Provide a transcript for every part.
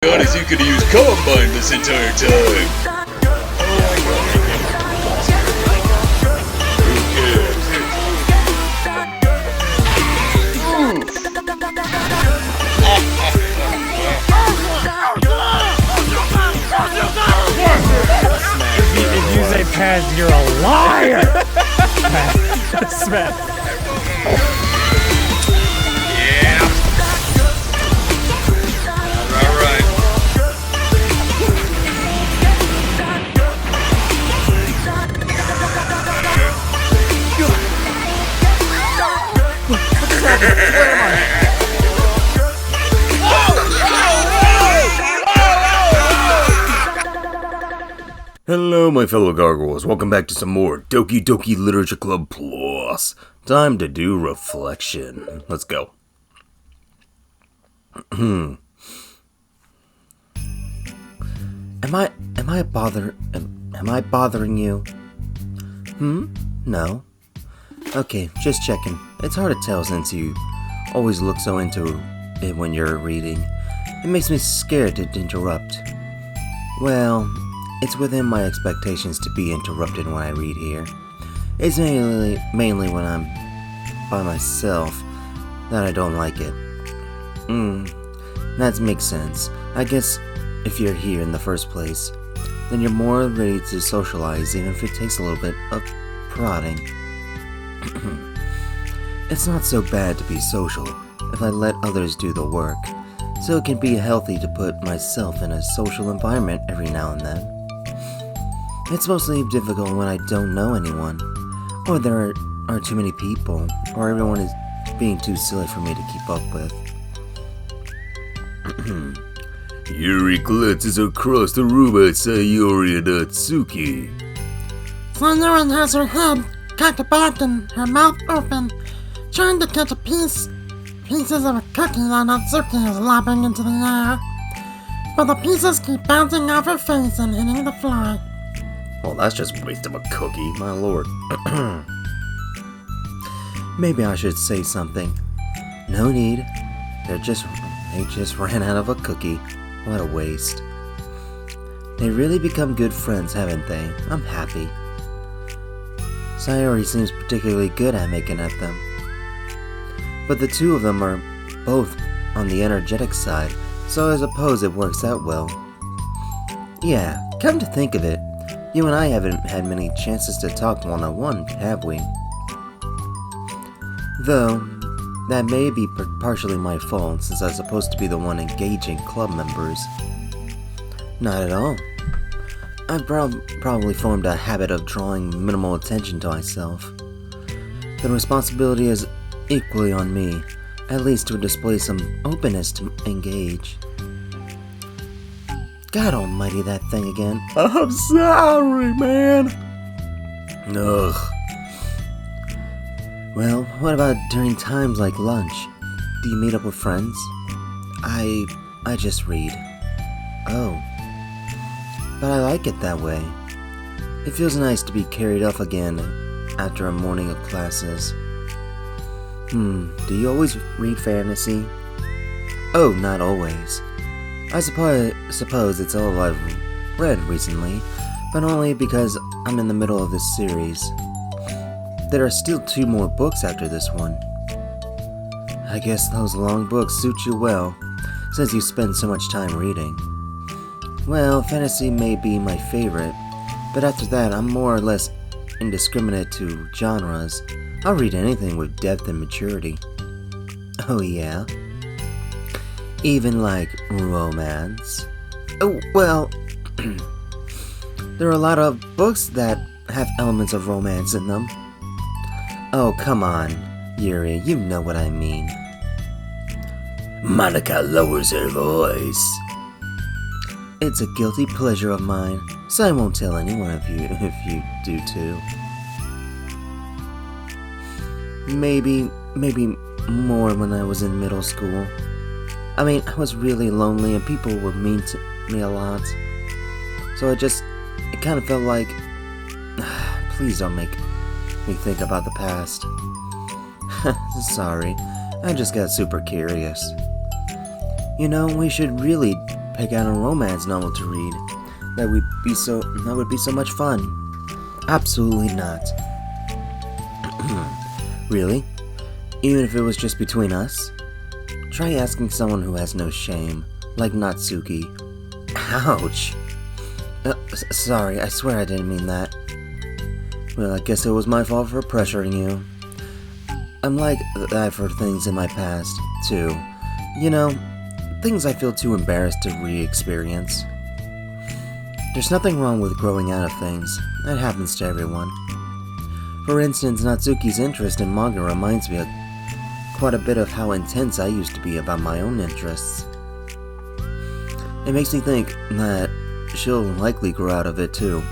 Honest, you could have used Combine this entire time. If you say pass, you're a liar! Smash. Yeah. Alright. Hello, my fellow gargoyles. Welcome back to some more Doki Literature Club Plus. Time to do reflection. Let's go. Am I bothering you? No. Okay, just checking. It's hard to tell since you always look so into it when you're reading. It makes me scared to interrupt. Well, it's within my expectations to be interrupted when I read here. It's mainly when I'm by myself that I don't like it. That makes sense. I guess if you're here in the first place, then you're more ready to socialize, even if it takes a little bit of prodding. It's not so bad to be social if I let others do the work, so it can be healthy to put myself in a social environment every now and then. It's mostly difficult when I don't know anyone, or there are too many people, or everyone is being too silly for me to keep up with. Yuri glances across the room at Sayori and Atsuki. Sayori has her head cocked back and her mouth open, trying to catch pieces of a cookie that Atsuki is lobbing into the air. But the pieces keep bouncing off her face and hitting the floor. Well, that's just a waste of a cookie, my lord. Maybe I should say something. No need. They just ran out of a cookie. What a waste. They really become good friends, haven't they? I'm happy. Sayori seems particularly good at making at them. But the two of them are both on the energetic side, so I suppose it works out well. Yeah, come to think of it, you and I haven't had many chances to talk one-on-one, have we? Though, that may be partially my fault, since I'm supposed to be the one engaging club members. Not at all. I've probably formed a habit of drawing minimal attention to myself. The responsibility is equally on me, at least to display some openness to engage. God almighty, that thing again. I'm sorry, man. Ugh. Well, what about during times like lunch? Do you meet up with friends? I just read. Oh. But I like it that way. It feels nice to be carried off again after a morning of classes. Do you always read fantasy? Oh, not always. I suppose it's all I've read recently, but only because I'm in the middle of this series. There are still 2 more books after this one. I guess those long books suit you well, since you spend so much time reading. Well, fantasy may be my favorite, but after that I'm more or less indiscriminate to genres. I'll read anything with depth and maturity. Oh yeah? Even like romance. Oh, well, there are a lot of books that have elements of romance in them. Oh, come on, Yuri, you know what I mean. Monica lowers her voice. It's a guilty pleasure of mine, so I won't tell anyone of you if you do too. Maybe more when I was in middle school. I mean, I was really lonely and people were mean to me a lot. So it kind of felt like, please don't make me think about the past. Sorry, I just got super curious. You know, we should really pick out a romance novel to read. That would be so much fun. Absolutely not. Really? Even if it was just between us? Try asking someone who has no shame, like Natsuki. Ouch! Sorry, I swear I didn't mean that. Well, I guess it was my fault for pressuring you. I'm like that for things in my past, too. You know, things I feel too embarrassed to re-experience. There's nothing wrong with growing out of things. That happens to everyone. For instance, Natsuki's interest in manga reminds me of quite a bit of how intense I used to be about my own interests. It makes me think that she'll likely grow out of it too.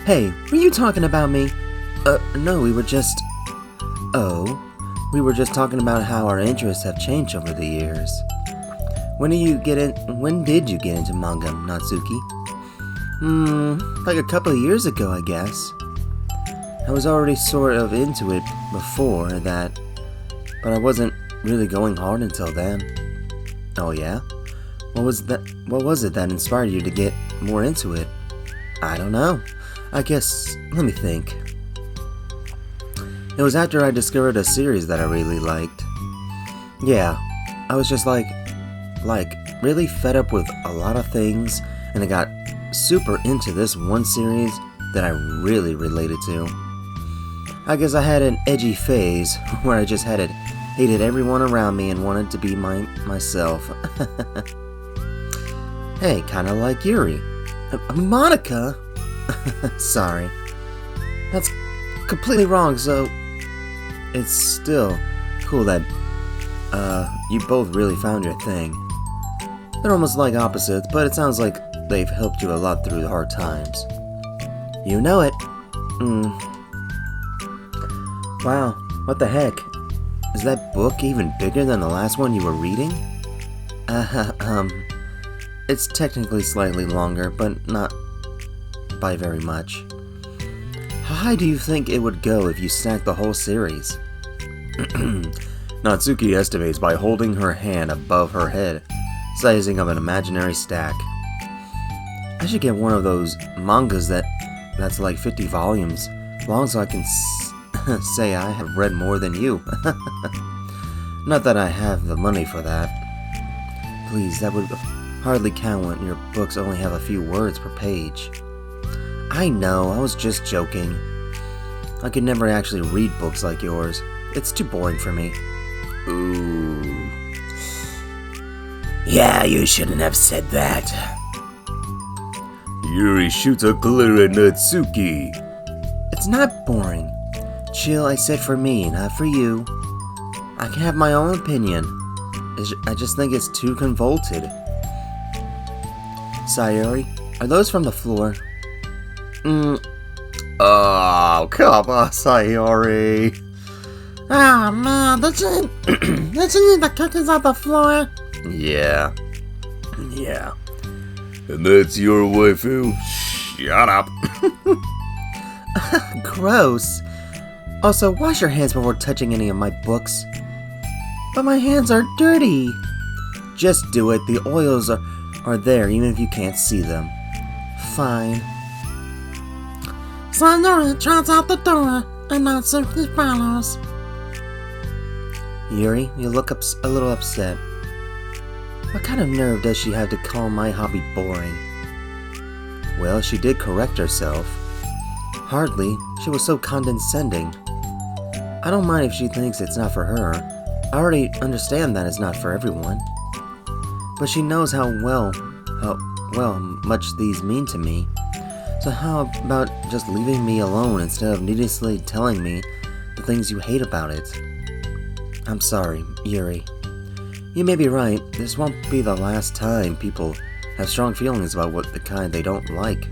Hey, were you talking about me? No, we were just... Oh, we were just talking about how our interests have changed over the years. When did you get into manga, Natsuki? Like a couple of years ago, I guess. I was already sort of into it before that, but I wasn't really going hard until then. Oh yeah? What was it that inspired you to get more into it? I don't know. I guess, let me think. It was after I discovered a series that I really liked. Yeah, I was just like really fed up with a lot of things, and I got super into this one series that I really related to. I guess I had an edgy phase where I just hated everyone around me and wanted to be myself. Hey, kinda like Yuri. Monica? Sorry. That's completely wrong, so it's still cool that you both really found your thing. They're almost like opposites, but it sounds like they've helped you a lot through the hard times. You know it. Wow, what the heck? Is that book even bigger than the last one you were reading? It's technically slightly longer, but not by very much. How high do you think it would go if you stacked the whole series? Natsuki estimates by holding her hand above her head, sizing up an imaginary stack. I should get one of those mangas that's like 50 volumes long so I can say I have read more than you. Not that I have the money for that. Please, that would hardly count when your books only have a few words per page. I know, I was just joking. I could never actually read books like yours. It's too boring for me. Ooh. Yeah, you shouldn't have said that. Yuri shoots a glare at Natsuki. It's not boring. Chill, I said for me, not for you. I can have my own opinion. I just think it's too convoluted. Sayori, are those from the floor? Oh, come on, Sayori. Oh man, did you eat the cookies off the floor? Yeah. And that's your waifu? Shut up. Gross. Also, wash your hands before touching any of my books. But my hands are dirty. Just do it. The oils are there even if you can't see them. Fine. Sayori trots out the door, and Natsuki follows. Yuri, you look a little upset. What kind of nerve does she have to call my hobby boring? Well, she did correct herself. Hardly. She was so condescending. I don't mind if she thinks it's not for her. I already understand that it's not for everyone. But she knows how much these mean to me. So how about just leaving me alone instead of needlessly telling me the things you hate about it? I'm sorry, Yuri. You may be right. This won't be the last time people have strong feelings about the kind they don't like.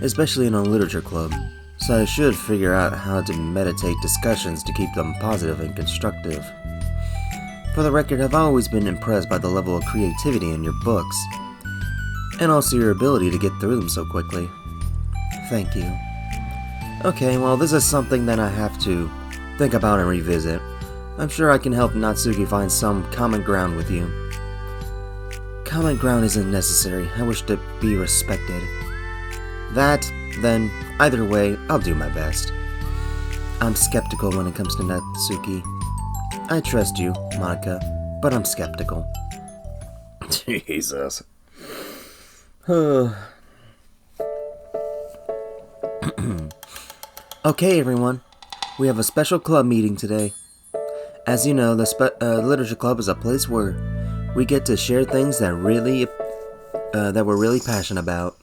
Especially in a literature club. So I should figure out how to meditate discussions to keep them positive and constructive. For the record, I've always been impressed by the level of creativity in your books, and also your ability to get through them so quickly. Thank you. Okay, well, this is something that I have to think about and revisit. I'm sure I can help Natsuki find some common ground with you. Common ground isn't necessary. I wish to be respected. That, then, either way, I'll do my best. I'm skeptical when it comes to Natsuki. I trust you, Monica, but I'm skeptical. Jesus. Okay, everyone. We have a special club meeting today. As you know, the Literature Club is a place where we get to share things that we're really passionate about.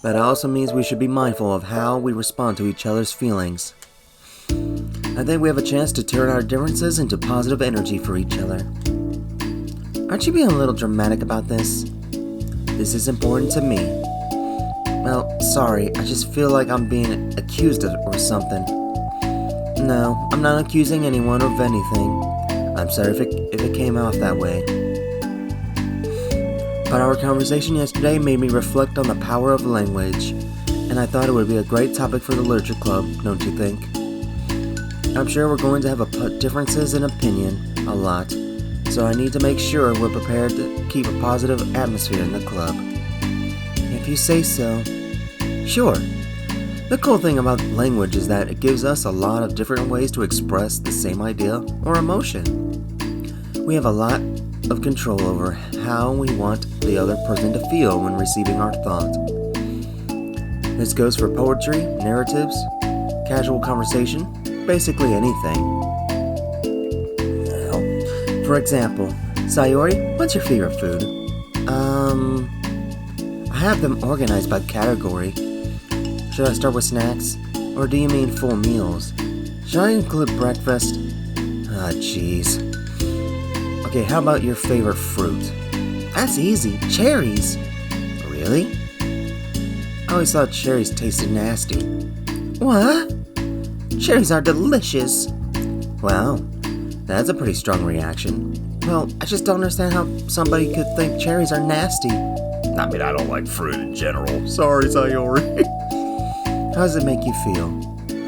That also means we should be mindful of how we respond to each other's feelings. I think we have a chance to turn our differences into positive energy for each other. Aren't you being a little dramatic about this? This is important to me. Well, sorry, I just feel like I'm being accused of or something. No, I'm not accusing anyone of anything. I'm sorry if it came off that way. But our conversation yesterday made me reflect on the power of language, and I thought it would be a great topic for the Literature Club, don't you think? I'm sure we're going to have differences in opinion, a lot, so I need to make sure we're prepared to keep a positive atmosphere in the club. If you say so. Sure. The cool thing about language is that it gives us a lot of different ways to express the same idea or emotion. We have a lot of control over how we want the other person to feel when receiving our thought. This goes for poetry, narratives, casual conversation, basically anything. Well, for example, Sayori, what's your favorite food? I have them organized by category. Should I start with snacks? Or do you mean full meals? Should I include breakfast? Ah, jeez. Okay, how about your favorite fruit? That's easy. Cherries. Really? I always thought cherries tasted nasty. What? Cherries are delicious. Wow, that's a pretty strong reaction. Well, I just don't understand how somebody could think cherries are nasty. I mean, I don't like fruit in general. Sorry, Sayori. How does it make you feel?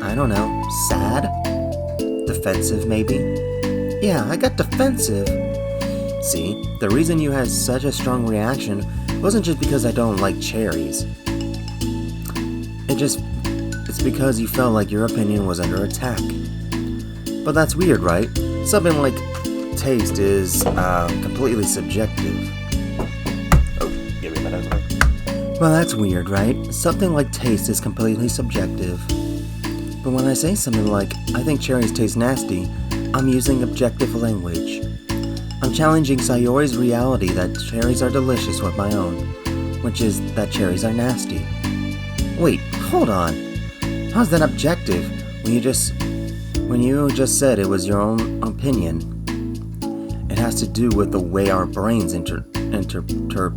I don't know. Sad? Defensive, maybe? Yeah, I got defensive. See, the reason you had such a strong reaction wasn't just because I don't like cherries. It's because you felt like your opinion was under attack. But that's weird, right? Something like taste is completely subjective. Oh, give me a minute. Well, that's weird, right? Something like taste is completely subjective. But when I say something like, I think cherries taste nasty, I'm using objective language. I'm challenging Sayori's reality that cherries are delicious with my own, which is that cherries are nasty. Wait, hold on. How's that objective when you just said it was your own opinion? It has to do with the way our brains interpret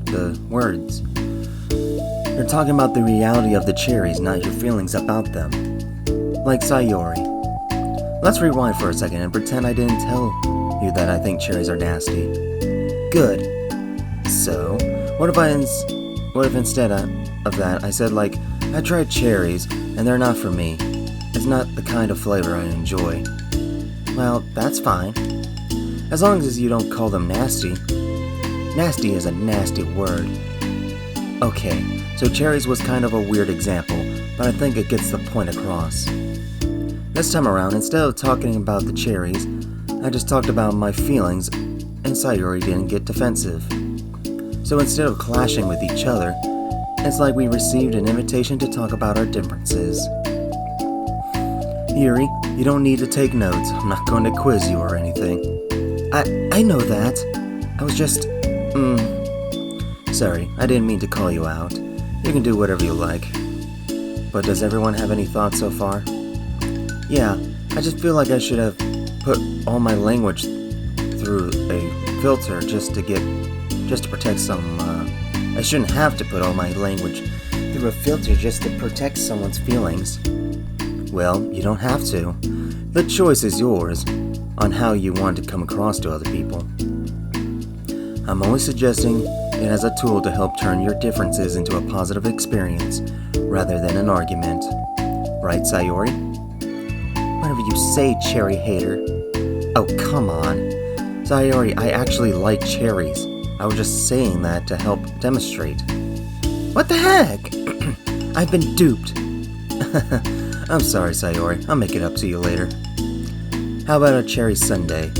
the words. You're talking about the reality of the cherries, not your feelings about them. Like Sayori. Let's rewind for a second and pretend I didn't tell you that I think cherries are nasty. Good. So, what if instead of that I said like, I tried cherries and they're not for me. It's not the kind of flavor I enjoy. Well, that's fine. As long as you don't call them nasty. Nasty is a nasty word. Okay, so cherries was kind of a weird example, but I think it gets the point across. This time around, instead of talking about the cherries, I just talked about my feelings, and Sayori didn't get defensive. So instead of clashing with each other, it's like we received an invitation to talk about our differences. Yuri, you don't need to take notes. I'm not going to quiz you or anything. I know that. I was just... Sorry, I didn't mean to call you out. You can do whatever you like. But does everyone have any thoughts so far? Yeah, I just feel like I should have put all my language through a filter just to protect some, I shouldn't have to put all my language through a filter just to protect someone's feelings. Well, you don't have to. The choice is yours on how you want to come across to other people. I'm only suggesting it as a tool to help turn your differences into a positive experience rather than an argument. Right, Sayori? Whatever you say, cherry hater. Oh, come on. Sayori, I actually like cherries. I was just saying that to help demonstrate. What the heck? I've been duped. I'm sorry, Sayori. I'll make it up to you later. How about a cherry sundae?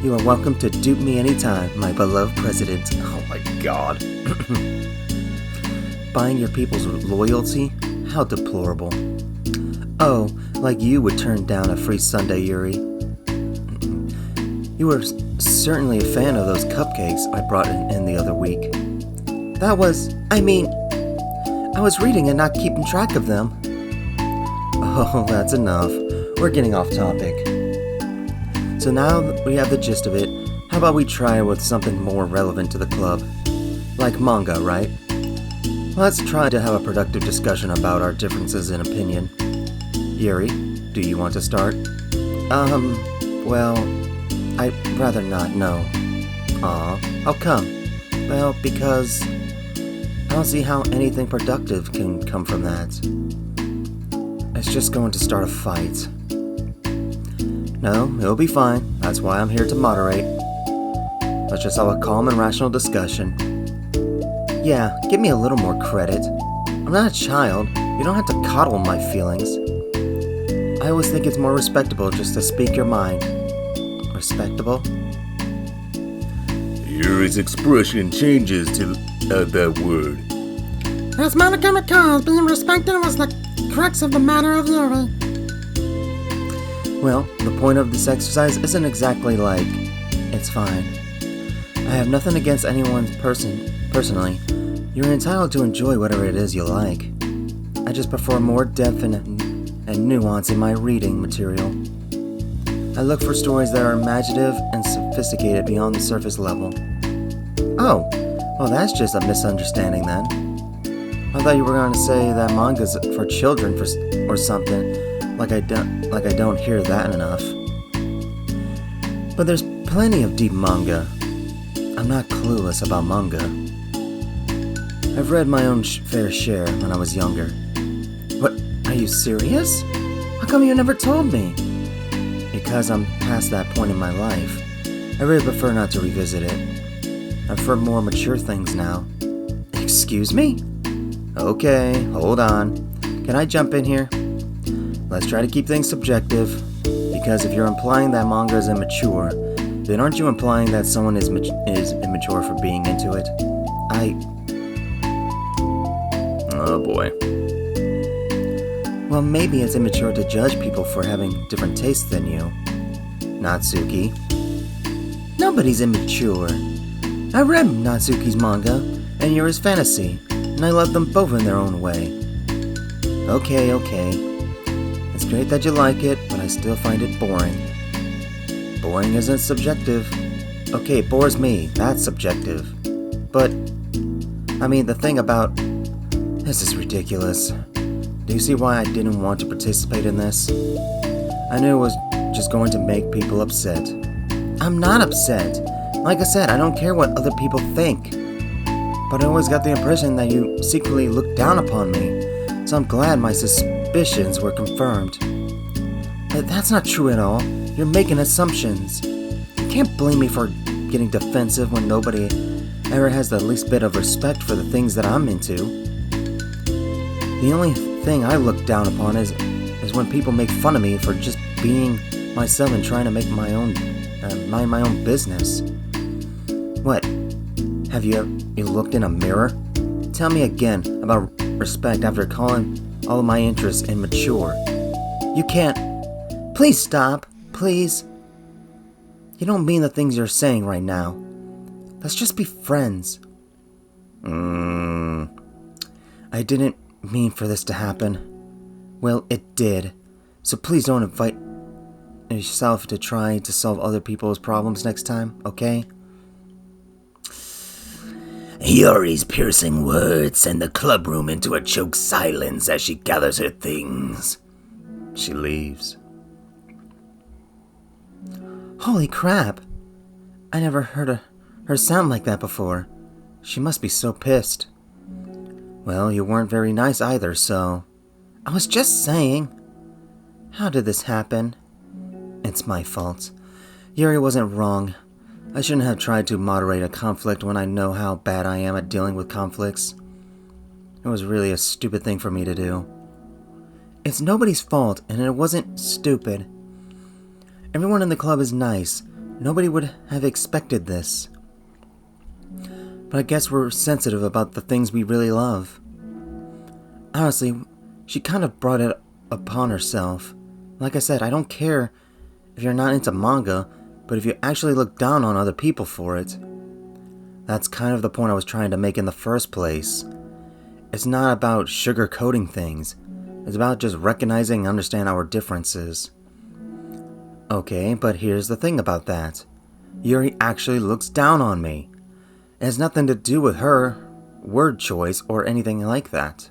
You are welcome to dupe me anytime, my beloved president. Oh my god. Buying your people's loyalty? How deplorable. Oh, like you would turn down a free sundae, Yuri. You were certainly a fan of those cupcakes I brought in the other week. I was reading and not keeping track of them. Oh, that's enough. We're getting off topic. So now that we have the gist of it, how about we try with something more relevant to the club? Like manga, right? Let's try to have a productive discussion about our differences in opinion. Yuri, do you want to start? Well, I'd rather not, no. Aw, how come? Well, because I don't see how anything productive can come from that. It's just going to start a fight. No, it'll be fine. That's why I'm here to moderate. Let's just have a calm and rational discussion. Yeah, give me a little more credit. I'm not a child. You don't have to coddle my feelings. I always think it's more respectable just to speak your mind. Respectable? Yuri's expression changes to that word. As monogamic cause, being respected was the crux of the matter of Yuri. Well, the point of this exercise isn't exactly like, it's fine. I have nothing against anyone personally. You're entitled to enjoy whatever it is you like. I just prefer more depth and nuance in my reading material. I look for stories that are imaginative and sophisticated beyond the surface level. Oh, well that's just a misunderstanding then. I thought you were going to say that manga's for children or something, like I don't hear that enough. But there's plenty of deep manga. I'm not clueless about manga. I've read my own fair share when I was younger. What, are you serious? How come you never told me? Because I'm past that point in my life. I really prefer not to revisit it. I prefer more mature things now. Excuse me? Okay, hold on. Can I jump in here? Let's try to keep things subjective. Because if you're implying that manga is immature, then aren't you implying that someone is immature for being into it? Oh boy. Well, maybe it's immature to judge people for having different tastes than you. Natsuki. Nobody's immature. I read Natsuki's manga and Yuri's fantasy, and I love them both in their own way. Okay. It's great that you like it, but I still find it boring. Boring isn't subjective. Okay, it bores me. That's subjective. But, the thing about... This is ridiculous. Do you see why I didn't want to participate in this? I knew it was just going to make people upset. I'm not upset. Like I said, I don't care what other people think. But I always got the impression that you secretly looked down upon me. So I'm glad my suspicions were confirmed. But that's not true at all. You're making assumptions. You can't blame me for getting defensive when nobody ever has the least bit of respect for the things that I'm into. The only thing I look down upon is when people make fun of me for just being myself and trying to make my own, mind my own business. What? Have you looked in a mirror? Tell me again about respect after calling all of my interests immature. You can't. Please stop. Please. You don't mean the things you're saying right now. Let's just be friends. I didn't mean for this to happen. Well, it did. So please don't invite yourself to try to solve other people's problems next time, okay? Yuri's piercing words send the clubroom into a choked silence as she gathers her things. She leaves. Holy crap! I never heard her sound like that before. She must be so pissed. Well, you weren't very nice either, so... I was just saying. How did this happen? It's my fault. Yuri wasn't wrong. I shouldn't have tried to moderate a conflict when I know how bad I am at dealing with conflicts. It was really a stupid thing for me to do. It's nobody's fault, and it wasn't stupid. Everyone in the club is nice. Nobody would have expected this. But I guess we're sensitive about the things we really love. Honestly, she kind of brought it upon herself. Like I said, I don't care if you're not into manga, but if you actually look down on other people for it. That's kind of the point I was trying to make in the first place. It's not about sugarcoating things. It's about just recognizing and understanding our differences. Okay, but here's the thing about that. Yuri actually looks down on me. It has nothing to do with her word choice or anything like that.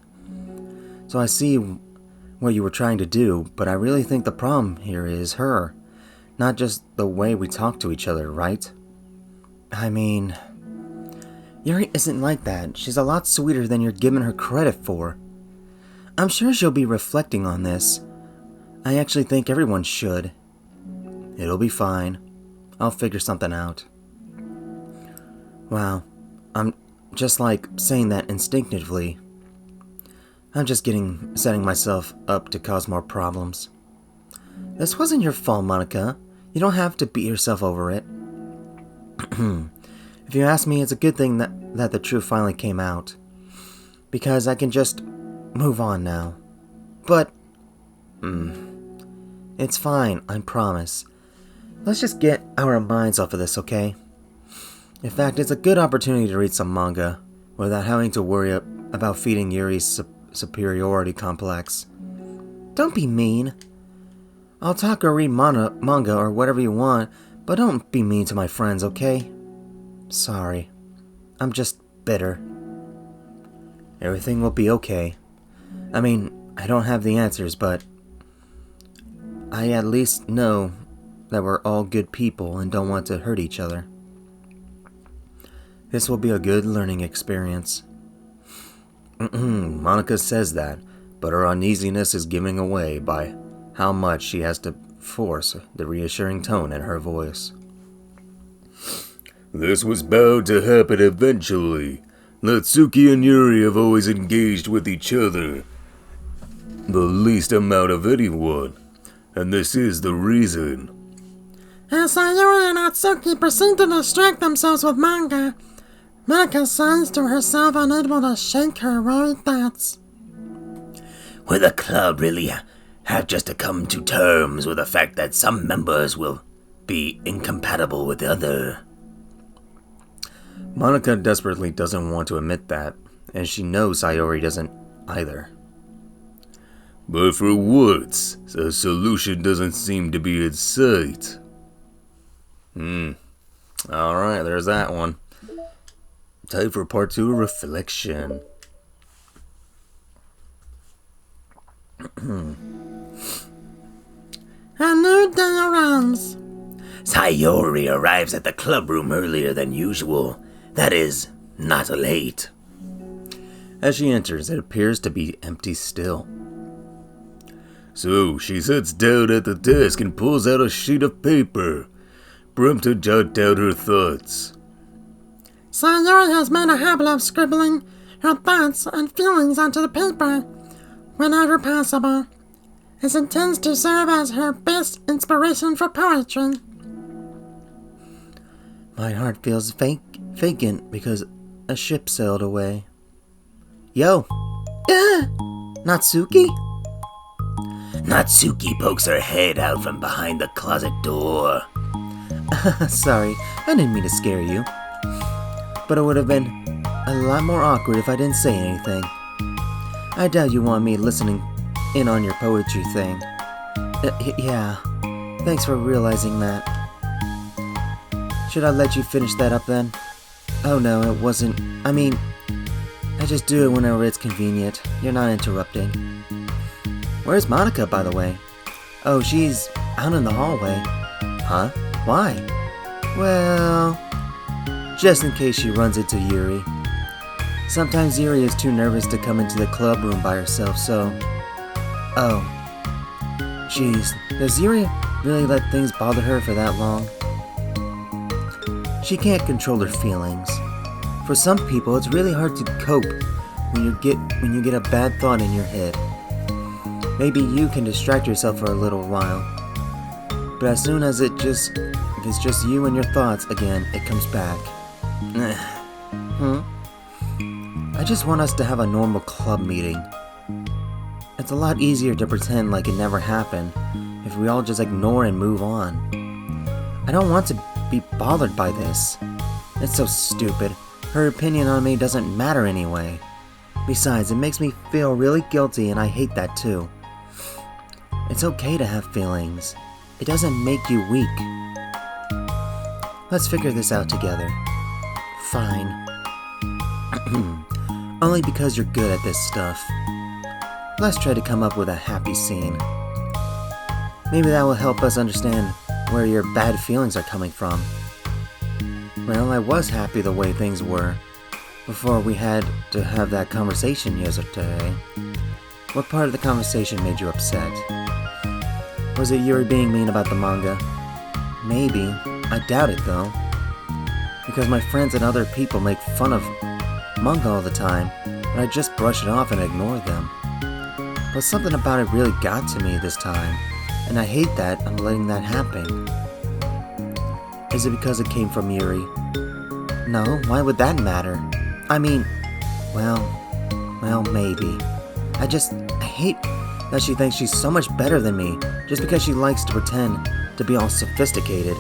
So I see what you were trying to do, but I really think the problem here is her. Not just the way we talk to each other, right? I mean, Yuri isn't like that. She's a lot sweeter than you're giving her credit for. I'm sure she'll be reflecting on this. I actually think everyone should. It'll be fine. I'll figure something out. Wow, I'm just like saying that instinctively. I'm just setting myself up to cause more problems. This wasn't your fault, Monica. You don't have to beat yourself over it. If you ask me, it's a good thing that the truth finally came out. Because I can just move on now. But, it's fine, I promise. Let's just get our minds off of this, okay? In fact, it's a good opportunity to read some manga without having to worry about feeding Yuri's superiority complex. Don't be mean. I'll talk or read manga or whatever you want, but don't be mean to my friends, okay? Sorry. I'm just bitter. Everything will be okay. I mean, I don't have the answers, but I at least know that we're all good people and don't want to hurt each other. This will be a good learning experience. Monica says that, but her uneasiness is giving away by how much she has to force the reassuring tone in her voice. This was bound to happen eventually. Natsuki and Yuri have always engaged with each other. The least amount of anyone. And this is the reason. As Yuri and Natsuki proceed to distract themselves with manga, Monica sighs to herself, unable to shake her worried thoughts. Will the club really have just to come to terms with the fact that some members will be incompatible with the other? Monica desperately doesn't want to admit that, and she knows Sayori doesn't either. But for once, a solution doesn't seem to be in sight. Alright, there's that one. Time for part 2 of reflection. A new day arrives. Sayori arrives at the club room earlier than usual. That is, not late. As she enters, it appears to be empty still. So she sits down at the desk and pulls out a sheet of paper, prompt to jot down her thoughts. Sayori has made a habit of scribbling her thoughts and feelings onto the paper whenever possible. It intends to serve as her best inspiration for poetry. My heart feels vacant because a ship sailed away. Yo! Natsuki? Natsuki pokes her head out from behind the closet door. Sorry, I didn't mean to scare you. But it would have been a lot more awkward if I didn't say anything. I doubt you want me listening in on your poetry thing. Yeah, thanks for realizing that. Should I let you finish that up then? Oh no, it wasn't. I mean, I just do it whenever it's convenient. You're not interrupting. Where's Monica, by the way? Oh, she's out in the hallway. Huh? Why? Well, just in case she runs into Yuri. Sometimes Yuri is too nervous to come into the club room by herself, so... Oh. Jeez, does Yuri really let things bother her for that long? She can't control her feelings. For some people, it's really hard to cope when you get a bad thought in your head. Maybe you can distract yourself for a little while, but as soon as if it's just you and your thoughts again, it comes back. I just want us to have a normal club meeting. It's a lot easier to pretend like it never happened if we all just ignore and move on. I don't want to be bothered by this. It's so stupid. Her opinion on me doesn't matter anyway. Besides, it makes me feel really guilty, and I hate that too. It's okay to have feelings. It doesn't make you weak. Let's figure this out together. Fine. Only because you're good at this stuff. Let's try to come up with a happy scene. Maybe that will help us understand where your bad feelings are coming from. Well, I was happy the way things were before we had to have that conversation yesterday. What part of the conversation made you upset? Was it Yuri being mean about the manga? Maybe. I doubt it though. Because my friends and other people make fun of manga all the time, but I just brush it off and ignore them. But something about it really got to me this time, and I hate that I'm letting that happen. Is it because it came from Yuri? No, why would that matter? I mean, well, maybe. I hate that she thinks she's so much better than me just because she likes to pretend to be all sophisticated.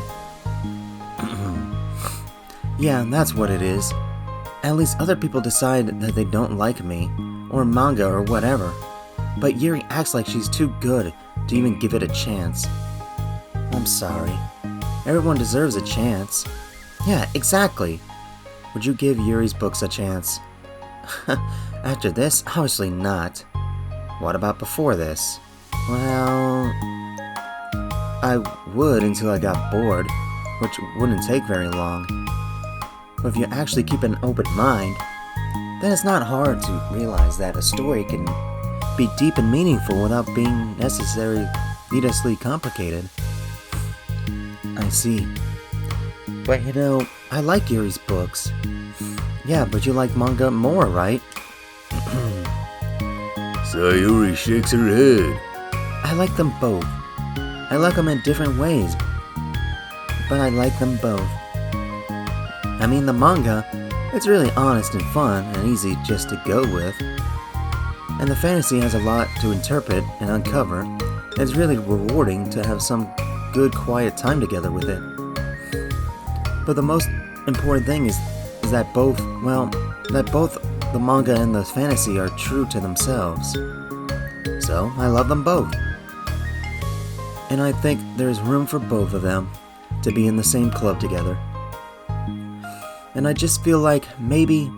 Yeah, that's what it is. At least other people decide that they don't like me, or manga or whatever. But Yuri acts like she's too good to even give it a chance. I'm sorry. Everyone deserves a chance. Yeah, exactly. Would you give Yuri's books a chance? After this, obviously not. What about before this? Well, I would until I got bored, which wouldn't take very long. But if you actually keep an open mind, then it's not hard to realize that a story can be deep and meaningful without being needlessly complicated. I see. But you know, I like Yuri's books. Yeah, but you like manga more, right? Sayuri shakes her head. I like them both. I like them in different ways, but I like them both. I mean, the manga, it's really honest and fun and easy just to go with. And the fantasy has a lot to interpret and uncover, and it's really rewarding to have some good quiet time together with it. But the most important thing is that both the manga and the fantasy are true to themselves. So, I love them both. And I think there's room for both of them to be in the same club together. And I just feel like maybe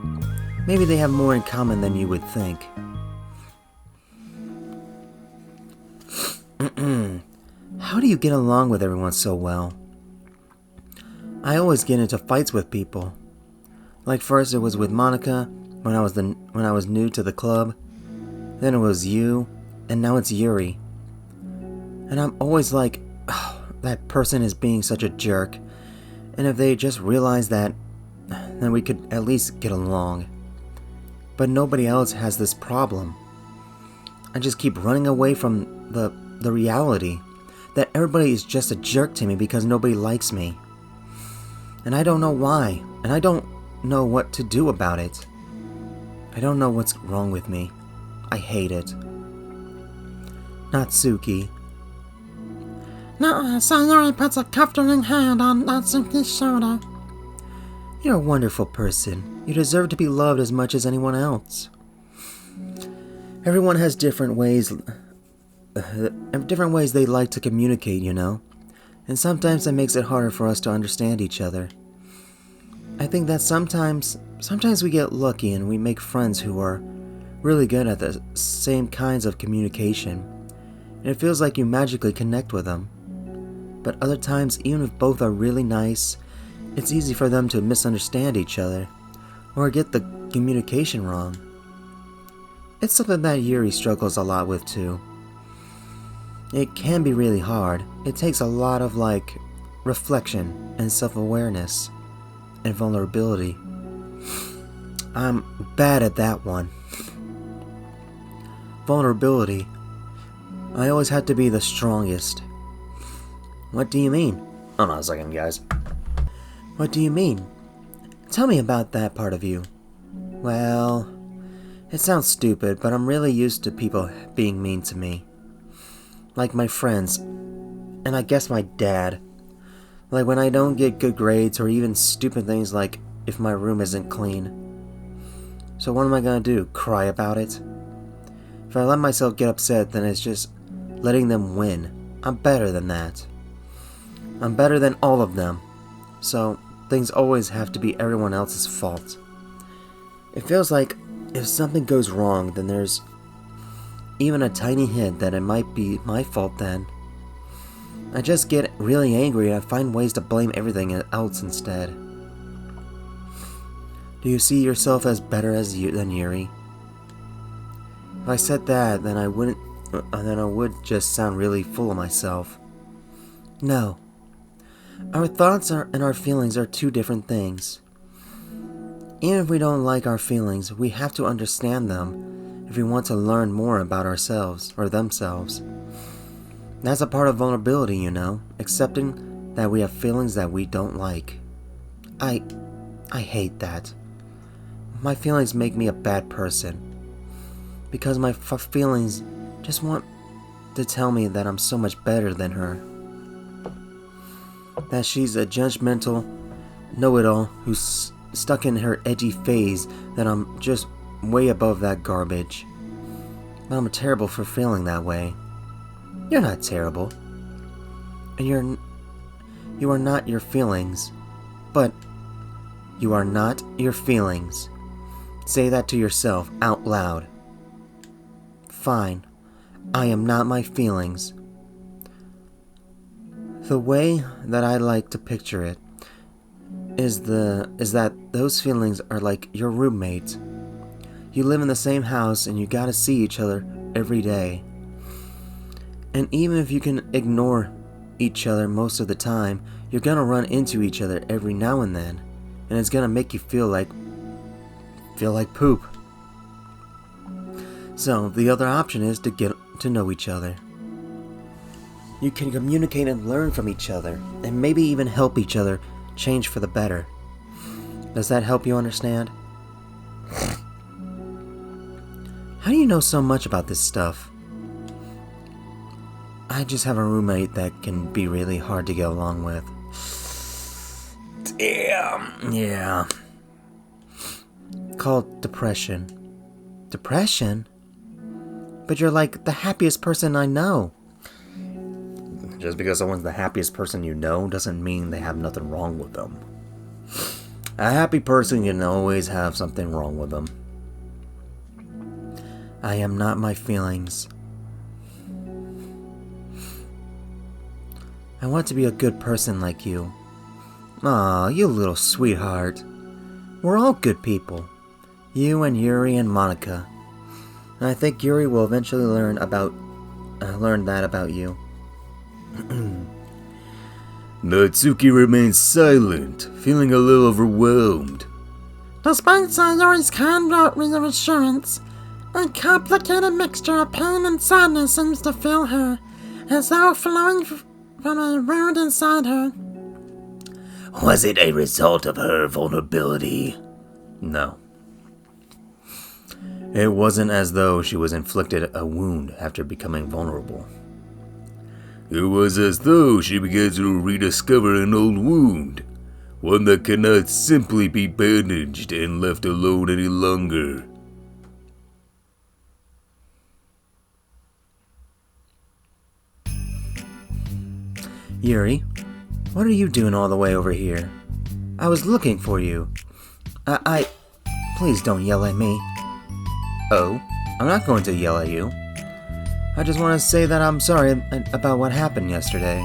they have more in common than you would think. How do you get along with everyone so well? I always get into fights with people. Like first it was with Monica when I was new to the club. Then it was you, and now it's Yuri. And I'm always like, oh, that person is being such a jerk. And if they just realized that, then we could at least get along. But nobody else has this problem. I just keep running away from the reality that everybody is just a jerk to me because nobody likes me. And I don't know why, and I don't know what to do about it. I don't know what's wrong with me. I hate it. Natsuki. Sayuri puts a comforting hand on Natsuki's shoulder. You're a wonderful person. You deserve to be loved as much as anyone else. Everyone has different ways they like to communicate, you know? And sometimes that makes it harder for us to understand each other. I think that sometimes we get lucky and we make friends who are really good at the same kinds of communication. And it feels like you magically connect with them. But other times, even if both are really nice, it's easy for them to misunderstand each other or get the communication wrong. It's something that Yuri struggles a lot with too. It can be really hard. It takes a lot of, reflection and self-awareness and vulnerability. I'm bad at that one. Vulnerability. I always had to be the strongest. What do you mean? Hold on a second, guys. What do you mean? Tell me about that part of you. Well, it sounds stupid, but I'm really used to people being mean to me. Like my friends, and I guess my dad. Like when I don't get good grades, or even stupid things like if my room isn't clean. So what am I gonna do? Cry about it? If I let myself get upset, then it's just letting them win. I'm better than that. I'm better than all of them. So things always have to be everyone else's fault. It feels like if something goes wrong, then there's even a tiny hint that it might be my fault then. I just get really angry and I find ways to blame everything else instead. Do you see yourself as better than Yuri? If I said that, then I would just sound really full of myself. No. Our thoughts and our feelings are two different things. Even if we don't like our feelings, we have to understand them if we want to learn more about ourselves or themselves. That's a part of vulnerability, accepting that we have feelings that we don't like. I hate that. My feelings make me a bad person. Because my feelings just want to tell me that I'm so much better than her. That she's a judgmental know-it-all who's stuck in her edgy phase, that I'm just way above that garbage. But I'm terrible for feeling that way. You're not terrible. And you are not your feelings. But you are not your feelings. Say that to yourself out loud. Fine. I am not my feelings. The way that I like to picture it is that those feelings are like your roommates. You live in the same house and you gotta see each other every day. And even if you can ignore each other most of the time, you're gonna run into each other every now and then, and it's gonna make you feel like poop. So the other option is to get to know each other. You can communicate and learn from each other, and maybe even help each other change for the better. Does that help you understand? How do you know so much about this stuff? I just have a roommate that can be really hard to get along with. Damn. Yeah. Called depression. Depression? But you're like the happiest person I know. Just because someone's the happiest person you know doesn't mean they have nothing wrong with them. A happy person can always have something wrong with them. I am not my feelings. I want to be a good person like you. Aw, you little sweetheart. We're all good people. You and Yuri and Monica. And I think Yuri will eventually learn that about you. Natsuki remains silent, feeling a little overwhelmed. Despite Sayori's kind reassurance, a complicated mixture of pain and sadness seems to fill her, as though flowing from a wound inside her. Was it a result of her vulnerability? No. It wasn't as though she was inflicted a wound after becoming vulnerable. It was as though she began to rediscover an old wound, one that cannot simply be bandaged and left alone any longer. Yuri, what are you doing all the way over here? I was looking for you. Please don't yell at me. Oh, I'm not going to yell at you. I just want to say that I'm sorry about what happened yesterday.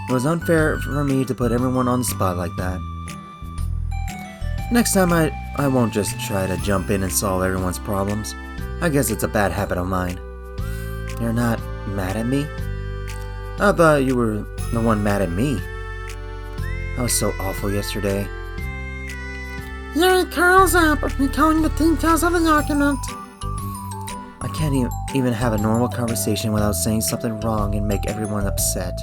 It was unfair for me to put everyone on the spot like that. Next time I won't just try to jump in and solve everyone's problems. I guess it's a bad habit of mine. You're not Mad at me? I thought you were the one mad at me. I was so awful yesterday. Yuri curls up, recalling the details of the argument. I can't even have a normal conversation without saying something wrong and make everyone upset.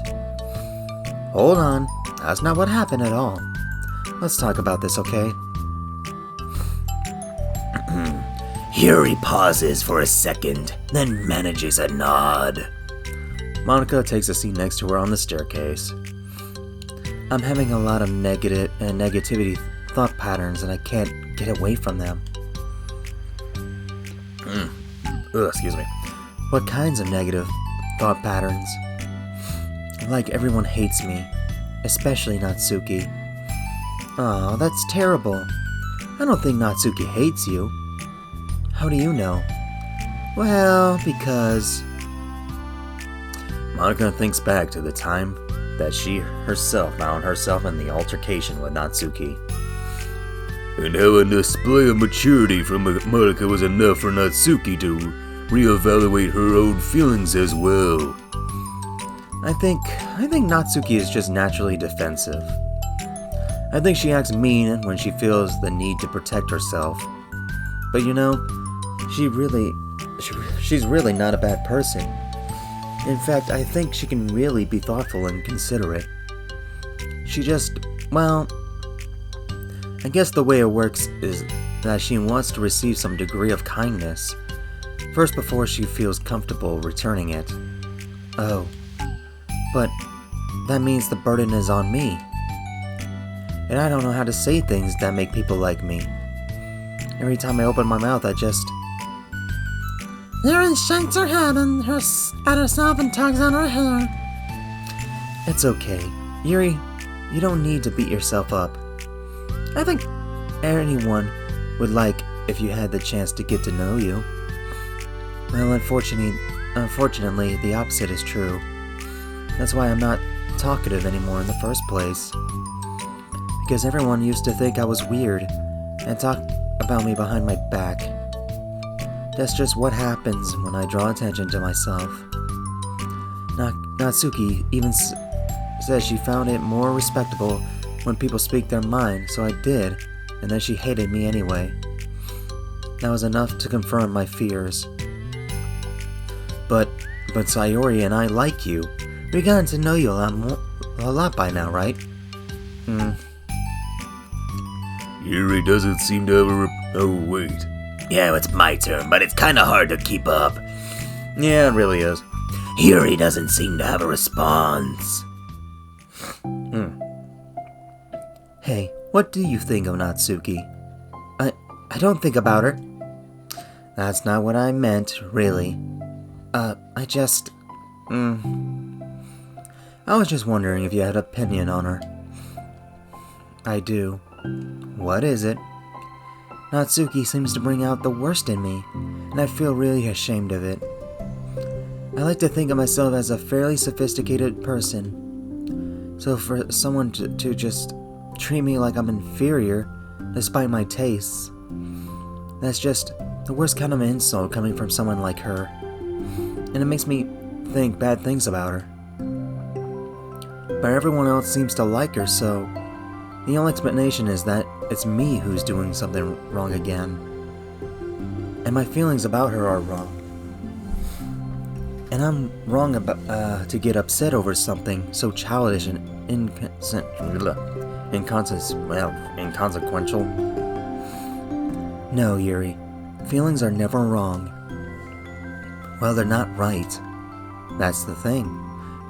Hold on, that's not what happened at all. Let's talk about this, okay? Yuri pauses for a second, then manages a nod. Monica takes a seat next to her on the staircase. I'm having a lot of negativity thought patterns and I can't get away from them. Excuse me. What kinds of negative thought patterns? Like everyone hates me, especially Natsuki. Aw, that's terrible. I don't think Natsuki hates you. How do you know? Well, because... Monica thinks back to the time that she herself found herself in the altercation with Natsuki. And how a display of maturity from Monica was enough for Natsuki to reevaluate her own feelings as well. I think Natsuki is just naturally defensive. I think she acts mean when she feels the need to protect herself. But you know, she's really not a bad person. In fact, I think she can really be thoughtful and considerate. She just, well, I guess the way it works is that she wants to receive some degree of kindness first before she feels comfortable returning it. Oh, but that means the burden is on me. And I don't know how to say things that make people like me. Every time I open my mouth, I just... Yuri shakes her head at herself and tugs on her hair. It's okay. Yuri, you don't need to beat yourself up. I think anyone would like if you had the chance to get to know you. Well, unfortunately, the opposite is true. That's why I'm not talkative anymore in the first place. Because everyone used to think I was weird and talk about me behind my back. That's just what happens when I draw attention to myself. Natsuki even says she found it more respectable when people speak their mind, so I did, and then she hated me anyway. That was enough to confirm my fears. But Sayori and I like you. We've gotten to know you a lot by now, right? Yuri doesn't seem to have a oh, wait. Yeah, it's my turn, but it's kinda hard to keep up. Yeah, it really is. Yuri doesn't seem to have a response. Hey, what do you think of Natsuki? I don't think about her. That's not what I meant, really. I just... I was just wondering if you had an opinion on her. I do. What is it? Natsuki seems to bring out the worst in me, and I feel really ashamed of it. I like to think of myself as a fairly sophisticated person. So for someone to just treat me like I'm inferior, despite my tastes, that's just the worst kind of insult coming from someone like her. And it makes me think bad things about her. But everyone else seems to like her, so the only explanation is that it's me who's doing something wrong again. And my feelings about her are wrong. And I'm wrong about to get upset over something so childish and inconsequential. No, Yuri. Feelings are never wrong. Well, they're not right. That's the thing.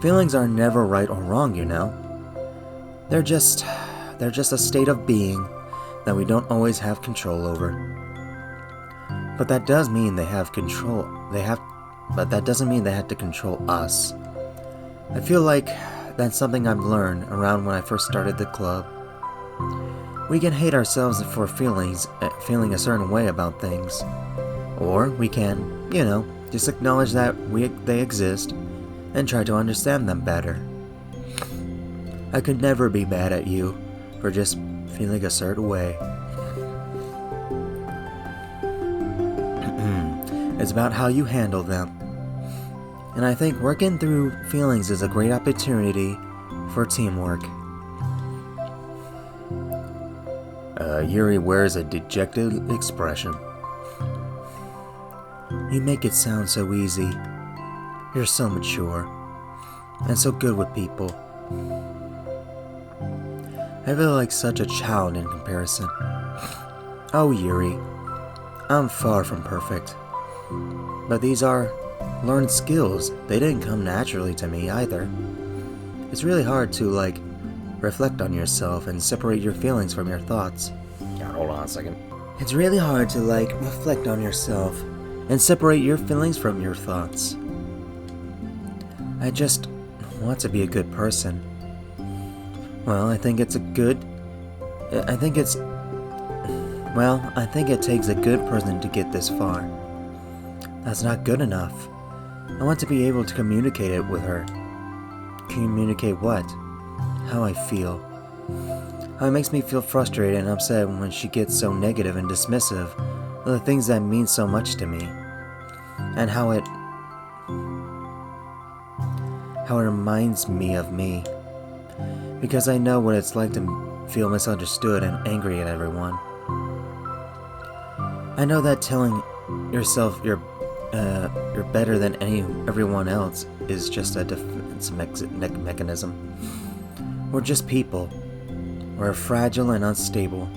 Feelings are never right or wrong, you know. They're just a state of being that we don't always have control over. But that does mean they have control. But that doesn't mean they have to control us. I feel like that's something I've learned around when I first started the club. We can hate ourselves for feeling a certain way about things. Or we can, just acknowledge that they exist and try to understand them better. I could never be mad at you for just feeling a certain way. It's about how you handle them. And I think working through feelings is a great opportunity for teamwork. Yuri wears a dejected expression. You make it sound so easy. You're so mature. And so good with people. I feel like such a child in comparison. Oh, Yuri. I'm far from perfect. But these are learned skills. They didn't come naturally to me either. It's really hard to, reflect on yourself and separate your feelings from your thoughts. God, hold on a second. It's really hard to, reflect on yourself and separate your feelings from your thoughts. I just want to be a good person. Well, I think it takes a good person to get this far. That's not good enough. I want to be able to communicate it with her. Communicate what? How I feel. How it makes me feel frustrated and upset when she gets so negative and dismissive of the things that mean so much to me. And how it reminds me of me. Because I know what it's like to feel misunderstood and angry at everyone. I know that telling yourself you're better than everyone else is just a defense mechanism. We're just people. We're fragile and unstable.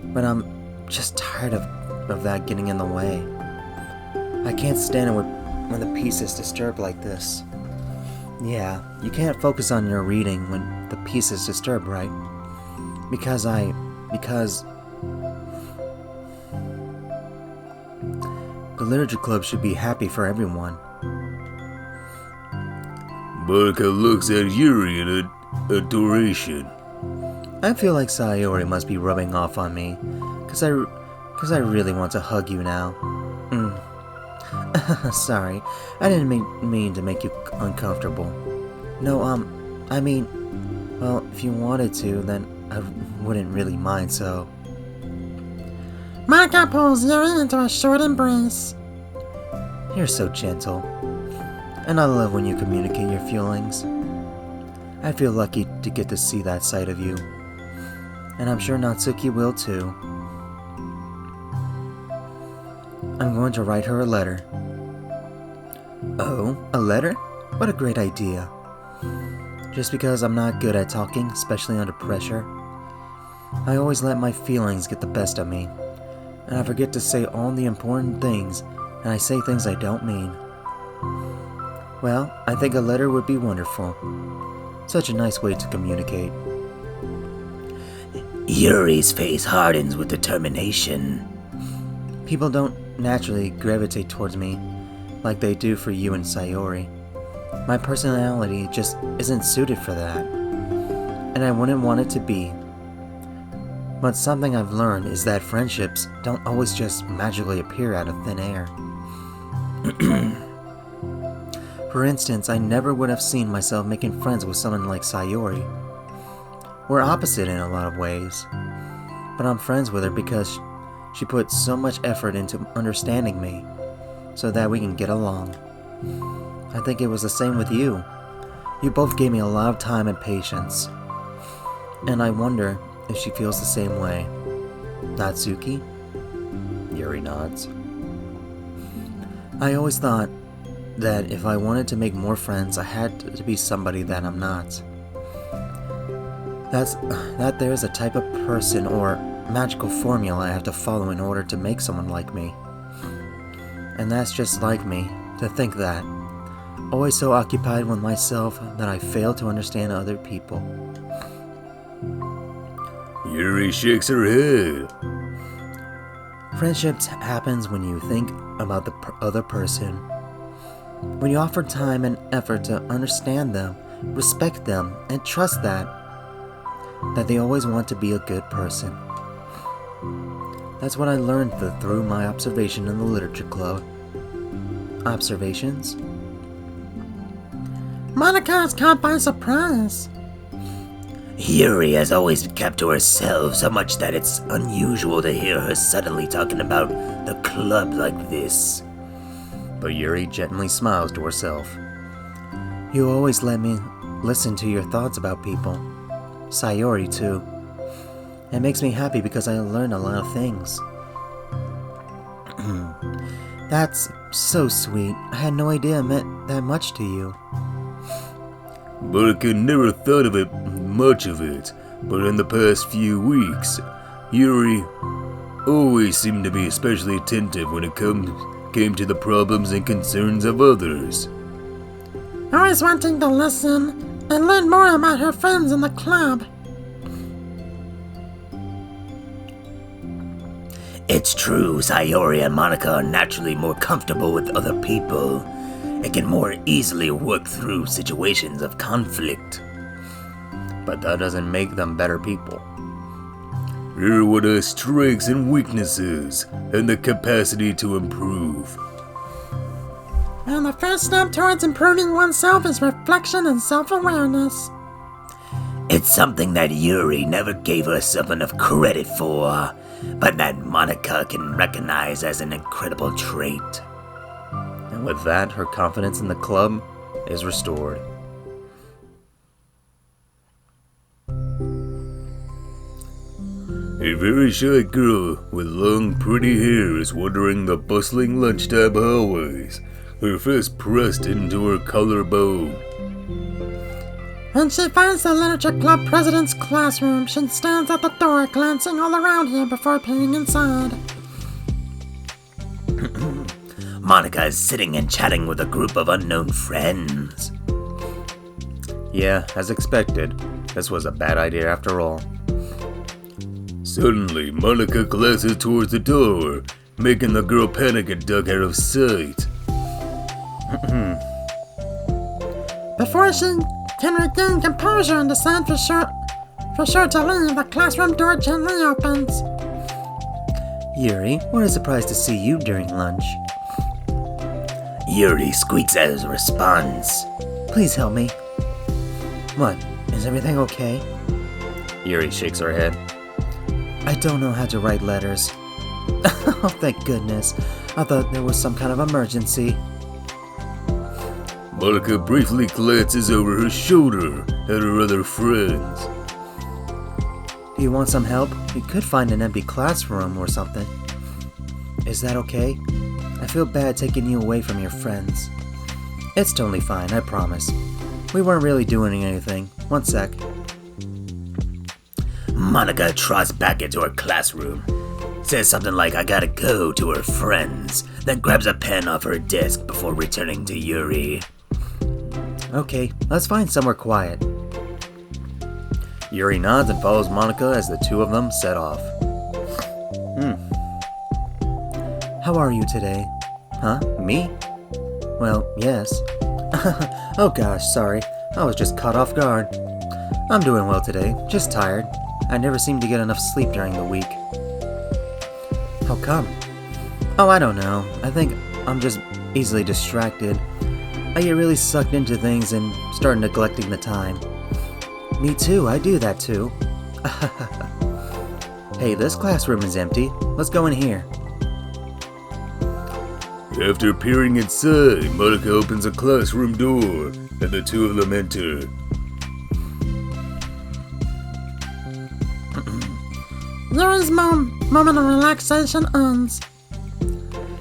But I'm just tired of that getting in the way. I can't stand it when the peace is disturbed like this. Yeah, you can't focus on your reading when the peace is disturbed, right? Because the literature club should be happy for everyone. Barca looks at Yuri in adoration. I feel like Sayori must be rubbing off on me, cause I really want to hug you now. Sorry, I didn't mean to make you uncomfortable. No, well, if you wanted to, then I wouldn't really mind, so... Maka pulls Yuri into a short embrace. You're so gentle. And I love when you communicate your feelings. I feel lucky to get to see that side of you. And I'm sure Natsuki will too. I'm going to write her a letter. Oh, a letter? What a great idea. Just because I'm not good at talking, especially under pressure, I always let my feelings get the best of me. And I forget to say all the important things, and I say things I don't mean. Well, I think a letter would be wonderful. Such a nice way to communicate. Yuri's face hardens with determination. People don't naturally gravitate towards me like they do for you and Sayori. My personality just isn't suited for that, and I wouldn't want it to be. But something I've learned is that friendships don't always just magically appear out of thin air. For instance, I never would have seen myself making friends with someone like Sayori. We're opposite in a lot of ways, but I'm friends with her because she put so much effort into understanding me, so that we can get along. I think it was the same with you. You both gave me a lot of time and patience, and I wonder if she feels the same way. Natsuki? Yuri nods. I always thought that if I wanted to make more friends, I had to be somebody that I'm not. That there's a type of person or magical formula I have to follow in order to make someone like me. And that's just like me, to think that. Always so occupied with myself that I fail to understand other people. Yuri shakes her head. Friendships happens when you think about the other person. When you offer time and effort to understand them, respect them, and trust that they always want to be a good person. That's what I learned through my observation in the literature club. Observations? Monica is caught by surprise. Yuri has always kept to herself so much that it's unusual to hear her suddenly talking about the club like this. but Yuri gently smiles to herself. You always let me listen to your thoughts about people. Sayori, too. It makes me happy because I learn a lot of things. That's so sweet. I had no idea it meant that much to you. Monica never thought of it, much of it, but in the past few weeks, Yuri always seemed to be especially attentive when it came to the problems and concerns of others. Always wanting to listen and learn more about her friends in the club. It's true, Sayori and Monica are naturally more comfortable with other people and can more easily work through situations of conflict. But that doesn't make them better people. Everyone has strengths and weaknesses, and the capacity to improve. And the first step towards improving oneself is reflection and self-awareness. It's something that Yuri never gave herself enough credit for, but that Monica can recognize as an incredible trait. And with that, her confidence in the club is restored. A very shy girl with long, pretty hair is wandering the bustling lunchtime hallways, her fist pressed into her collarbone. When she finds the literature club president's classroom, she stands at the door, glancing all around here before peering inside. Monica is sitting and chatting with a group of unknown friends. Yeah, as expected, this was a bad idea after all. Suddenly, Monica glances towards the door, making the girl panic and duck out of sight. Before she can regain composure and decide for sure to leave, the classroom door gently opens. Yuri, what a surprise to see you during lunch. Yuri squeaks as a response. Please help me. What? Is everything okay? Yuri shakes her head. I don't know how to write letters. Oh, thank goodness. I thought there was some kind of emergency. Monica briefly glances over her shoulder at her other friends. Do you want some help? We could find an empty classroom or something. Is that okay? I feel bad taking you away from your friends. It's totally fine, I promise. We weren't really doing anything. One sec. Monica trots back into her classroom, says something like "I gotta go" to her friends, then grabs a pen off her desk before returning to Yuri. Okay, let's find somewhere quiet. Yuri nods and follows Monica as the two of them set off. How are you today? Huh? Me? Well, yes. Oh gosh, sorry. I was just caught off guard. I'm doing well today, just tired. I never seem to get enough sleep during the week. How come? Oh, I don't know. I think I'm just easily distracted. I get really sucked into things and start neglecting the time. Me too, I do that too. Hey, this classroom is empty. Let's go in here. After peering inside, Monica opens a classroom door, and the two of them enter. Yuri's moment of relaxation ends.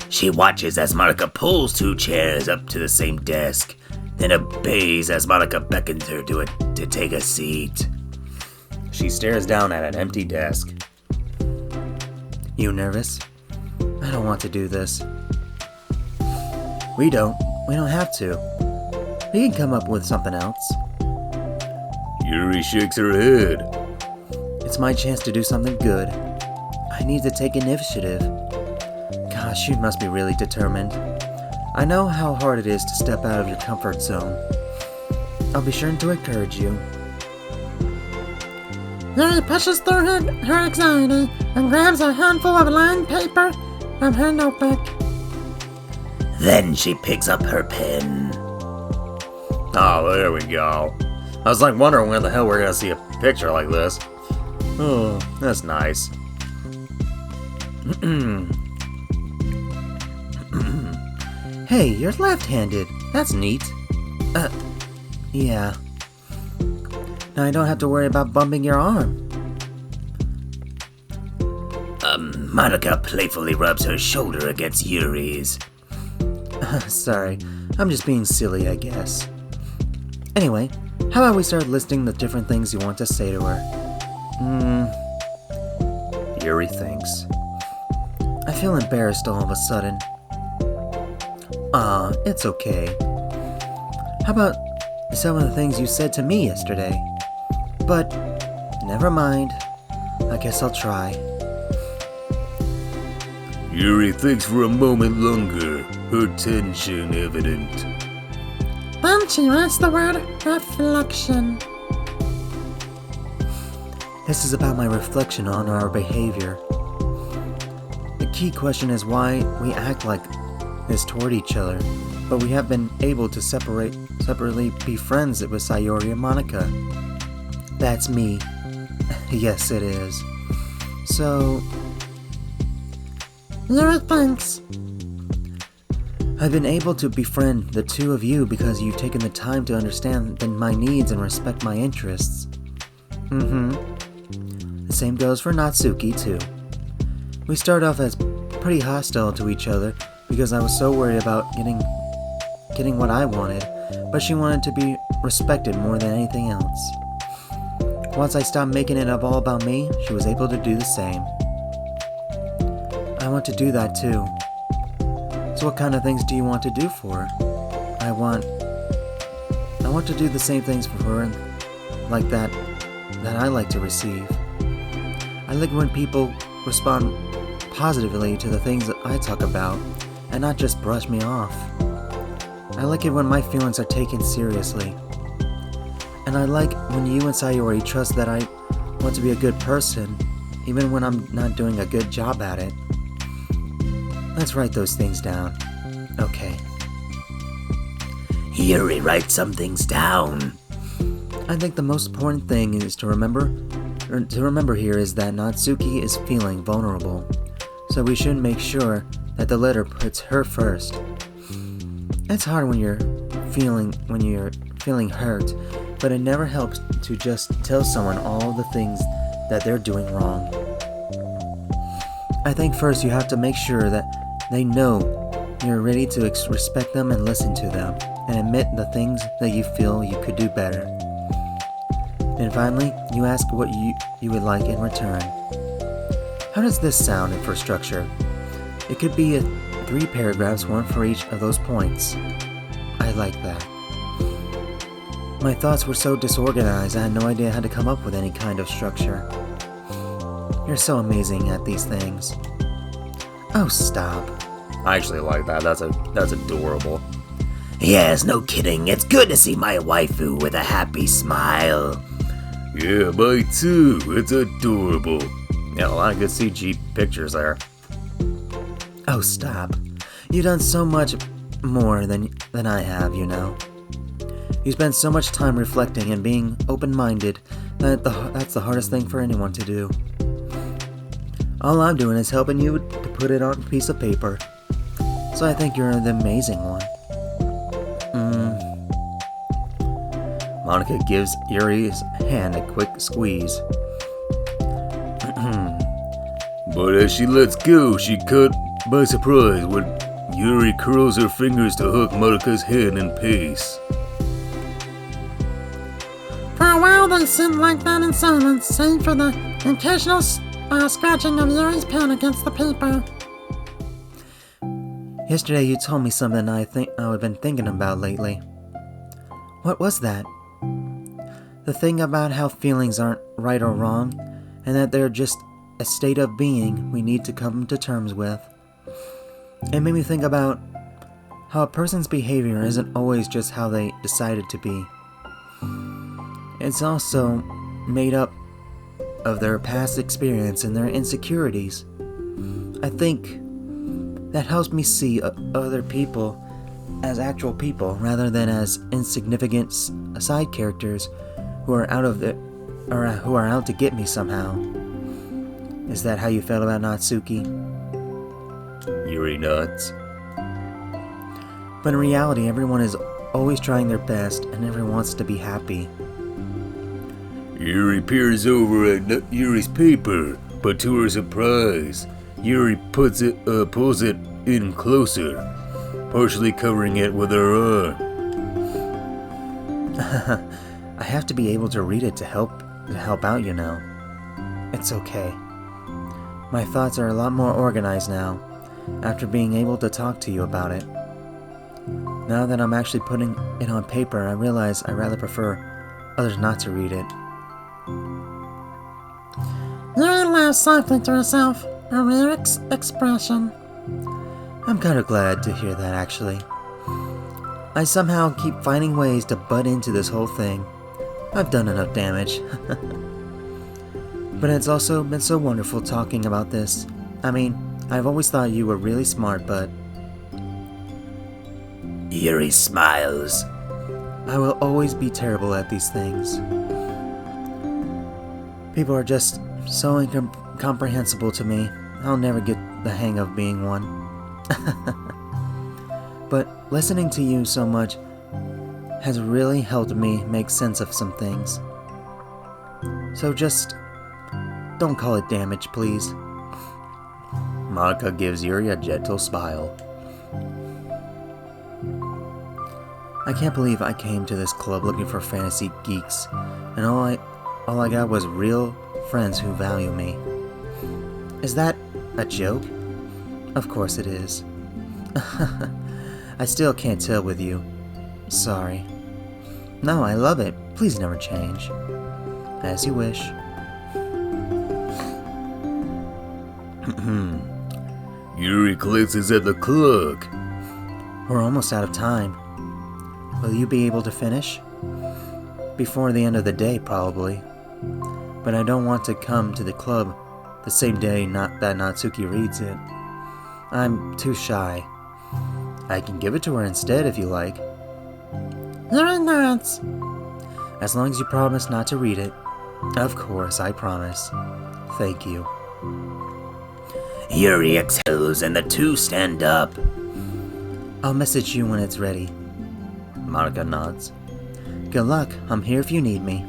She watches as Monica pulls two chairs up to the same desk, then obeys as Monica beckons her to take a seat. She stares down at an empty desk. You nervous? I don't want to do this. We don't have to. We can come up with something else. Yuri shakes her head. It's my chance to do something good. I need to take initiative. Gosh, you must be really determined. I know how hard it is to step out of your comfort zone. I'll be sure to encourage you. Yuri pushes through her anxiety and grabs a handful of lined paper from her notebook. Then she picks up her pen. Oh, there we go. I was wondering when the hell we're gonna see a picture like this. Oh, that's nice. Hey, you're left-handed. That's neat. Yeah. Now I don't have to worry about bumping your arm. Monica playfully rubs her shoulder against Yuri's. Sorry, I'm just being silly, I guess. Anyway, how about we start listing the different things you want to say to her? Yuri thinks. I feel embarrassed all of a sudden. It's okay. How about some of the things you said to me yesterday? But, never mind. I guess I'll try. Yuri thinks for a moment longer, her tension evident. Then she writes the word reflection. This is about my reflection on our behavior. The key question is why we act like this toward each other, but we have been able to separately be friends with Sayori and Monica. That's me. Yes, it is. So, Yuri thinks. I've been able to befriend the two of you because you've taken the time to understand my needs and respect my interests. The same goes for Natsuki, too. We started off as pretty hostile to each other because I was so worried about getting what I wanted, but she wanted to be respected more than anything else. Once I stopped making it all about me, she was able to do the same. I want to do that too. So what kind of things do you want to do for her? I want to do the same things for her like that I like to receive. I like when people respond positively to the things that I talk about and not just brush me off. I like it when my feelings are taken seriously. And I like when you and Sayori trust that I want to be a good person, even when I'm not doing a good job at it. Let's write those things down. Okay. Yuri writes some things down. I think the most important thing is to remember here is that Natsuki is feeling vulnerable. So we should make sure that the letter puts her first. It's hard when you're feeling hurt, but it never helps to just tell someone all the things that they're doing wrong. I think first you have to make sure that they know you're ready to respect them and listen to them, and admit the things that you feel you could do better. And finally, you ask what you would like in return. How does this sound for structure? It could be 3 paragraphs, one for each of those points. I like that. My thoughts were so disorganized I had no idea how to come up with any kind of structure. You're so amazing at these things. Oh, stop. I actually like that. That's adorable. Yes, no kidding. It's good to see my waifu with a happy smile. Yeah, mine too. It's adorable. Yeah, a lot of good CG pictures there. Oh, stop. You've done so much more than I have, you know. You spend so much time reflecting and being open-minded that that's the hardest thing for anyone to do. All I'm doing is helping you to put it on a piece of paper. So I think you're the amazing one. Monica gives Yuri's hand a quick squeeze. But as she lets go, she caught by surprise when Yuri curls her fingers to hook Monica's hand in pace. For a while they sit like that in silence, save for the occasional scratching of Yuri's pen against the paper. Yesterday you told me something I've been thinking about lately. What was that? The thing about how feelings aren't right or wrong, and that they're just a state of being we need to come to terms with. It made me think about how a person's behavior isn't always just how they decided to be. It's also made up of their past experience and their insecurities. I think that helps me see other people as actual people rather than as insignificant side characters who are who are out to get me somehow. Is that how you felt about Natsuki? Yuri nods. But in reality, everyone is always trying their best and everyone wants to be happy. Yuri peers over at Yuri's paper, but to her surprise, Yuri pulls it in closer, partially covering it with her arm. I have to be able to read it to help out, you know. It's okay. My thoughts are a lot more organized now, after being able to talk to you about it. Now that I'm actually putting it on paper, I realize I rather prefer others not to read it. Yuri laughs softly to herself, a rare expression. I'm kind of glad to hear that, actually. I somehow keep finding ways to butt into this whole thing. I've done enough damage. But it's also been so wonderful talking about this. I mean, I've always thought you were really smart, but Yuri smiles. I will always be terrible at these things. People are just so incomprehensible to me. I'll never get the hang of being one. But listening to you so much has really helped me make sense of some things. So just don't call it damage, please. Monica gives Yuri a gentle smile. I can't believe I came to this club looking for fantasy geeks, and all I got was real friends who value me. Is that a joke? Of course it is. I still can't tell with you. Sorry. No, I love it. Please never change. As you wish. Yuri glances at the clock. We're almost out of time. Will you be able to finish? Before the end of the day, probably. But I don't want to come to the club the same day that Natsuki reads it. I'm too shy. I can give it to her instead if you like. Yuri nods. As long as you promise not to read it. Of course, I promise. Thank you. Yuri exhales and the two stand up. I'll message you when it's ready. Monica nods. Good luck. I'm here if you need me.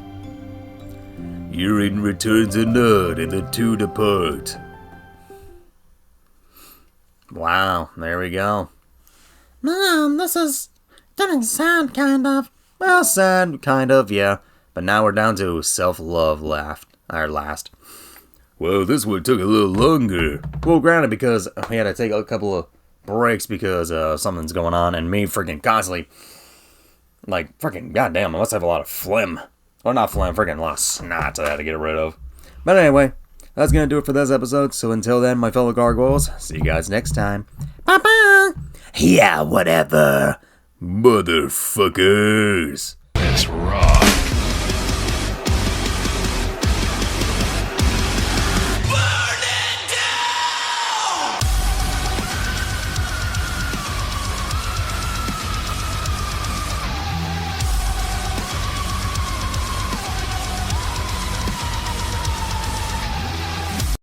Yuri returns a nod and the two depart. Wow, there we go. Man, this is getting sad, kind of. Well, sad, kind of, yeah. But now we're down to self-love last. Well, this one took a little longer. Well, granted, because we had to take a couple of breaks because something's going on, and me freaking constantly, like, freaking goddamn, I must have a lot of phlegm. Or not phlegm, freaking a lot of snot I had to get rid of. But anyway, that's gonna do it for this episode, so until then, my fellow gargoyles, see you guys next time. Bye-bye! Yeah, whatever. Motherfuckers. Let's rock.